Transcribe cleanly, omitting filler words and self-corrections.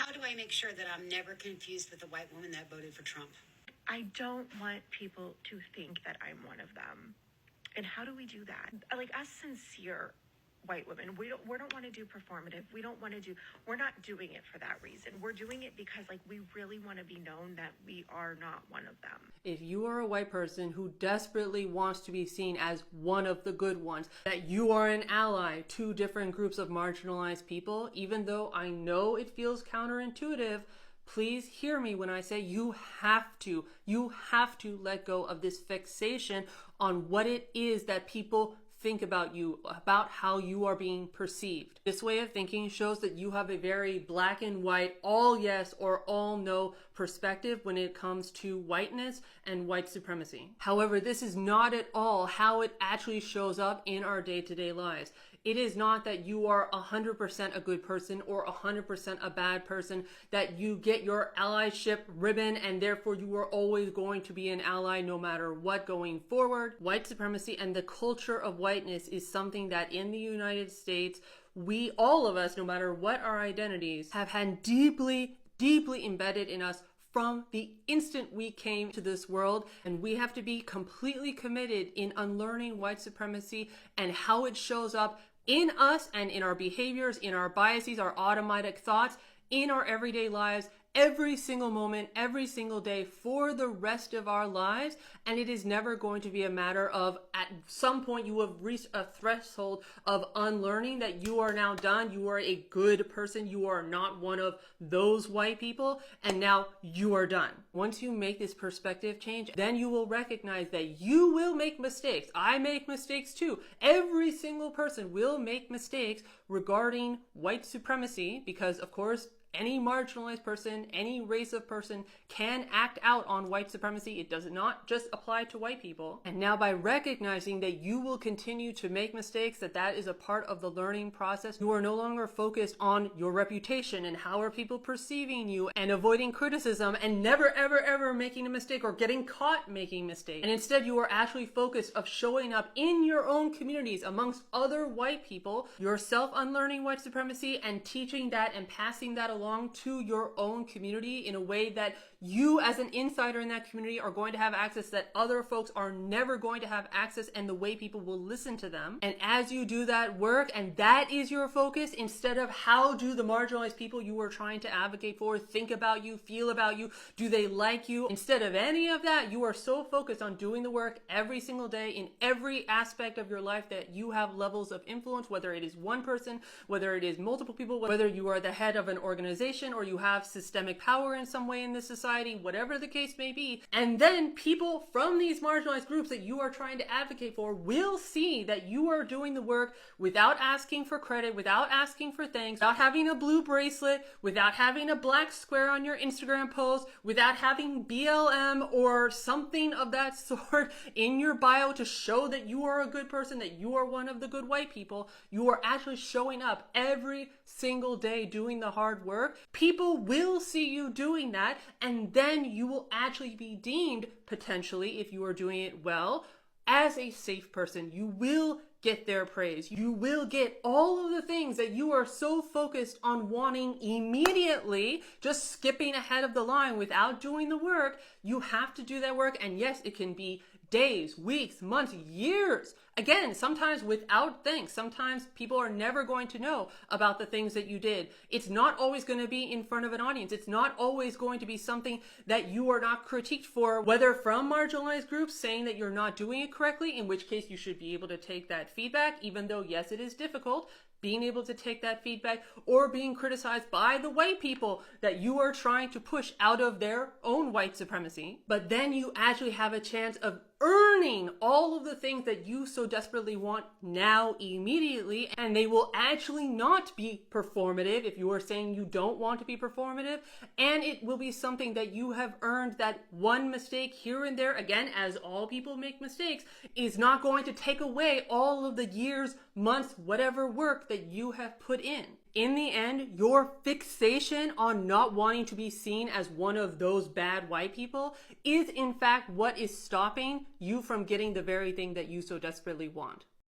How do I make sure that I'm never confused with the white woman that voted for Trump? I don't want people to think that I'm one of them. And how do we do that? Like, us sincere white women, we don't want to do performative. We're not doing it for that reason. We're doing it because, like, we really want to be known that we are not one of them. If you are a white person who desperately wants to be seen as one of the good ones, that you are an ally to different groups of marginalized people, even though I know it feels counterintuitive, please hear me when I say you have to let go of this fixation on what it is that people think about you, about how you are being perceived. This way of thinking shows that you have a very black and white, all yes or all no perspective when it comes to whiteness and white supremacy. However, this is not at all how it actually shows up in our day-to-day lives. It is not that you are 100% a good person or 100% a bad person, that you get your allyship ribbon and therefore you are always going to be an ally no matter what going forward. White supremacy and the culture of whiteness is something that in the United States, we, all of us, no matter what our identities, have had deeply embedded in us from the instant we came to this world, and we have to be completely committed in unlearning white supremacy and how it shows up in us and in our behaviors, in our biases, our automatic thoughts, in our everyday lives, every single moment, every single day for the rest of our lives. And it is never going to be a matter of at some point you have reached a threshold of unlearning that you are now done. You are a good person. You are not one of those white people. And now you are done. Once you make this perspective change, then you will recognize that you will make mistakes. I make mistakes too. Every single person will make mistakes regarding white supremacy because, of course, any marginalized person, any race of person can act out on white supremacy. It does not just apply to white people. And now by recognizing that you will continue to make mistakes, that is a part of the learning process, you are no longer focused on your reputation and how are people perceiving you and avoiding criticism and never ever making a mistake or getting caught making mistakes. And instead you are actually focused of showing up in your own communities amongst other white people, yourself unlearning white supremacy and teaching that and passing that along to your own community in a way that you as an insider in that community are going to have access that other folks are never going to have access, and the way people will listen to them. And as you do that work and that is your focus, instead of how do the marginalized people you are trying to advocate for think about you, feel about you, do they like you, instead of any of that, you are so focused on doing the work every single day in every aspect of your life that you have levels of influence, whether it is one person, whether it is multiple people, whether you are the head of an organization or you have systemic power in some way in this society, whatever the case may be. And then people from these marginalized groups that you are trying to advocate for will see that you are doing the work without asking for credit, without asking for thanks, without having a blue bracelet, without having a black square on your Instagram post, without having BLM or something of that sort in your bio to show that you are a good person, that you are one of the good white people. You are actually showing up every single day doing the hard work. People will see you doing that, and then you will actually be deemed, potentially, if you are doing it well, as a safe person. You will get their praise. You will get all of the things that you are so focused on wanting immediately, just skipping ahead of the line without doing the work. You have to do that work, and yes, it can be days, weeks, months, years. Again, sometimes without thanks. Sometimes people are never going to know about the things that you did. It's not always going to be in front of an audience. It's not always going to be something that you are not critiqued for, whether from marginalized groups saying that you're not doing it correctly, in which case you should be able to take that feedback, even though, yes, it is difficult, being able to take that feedback, or being criticized by the white people that you are trying to push out of their own white supremacy. But then you actually have a chance of earning all of the things that you so desperately want now immediately, and they will actually not be performative if you are saying you don't want to be performative, and it will be something that you have earned. That one mistake here and there, again, as all people make mistakes, is not going to take away all of the years, months, whatever work that you have put in. In the end, your fixation on not wanting to be seen as one of those bad white people is in fact what is stopping you from getting the very thing that you so desperately want.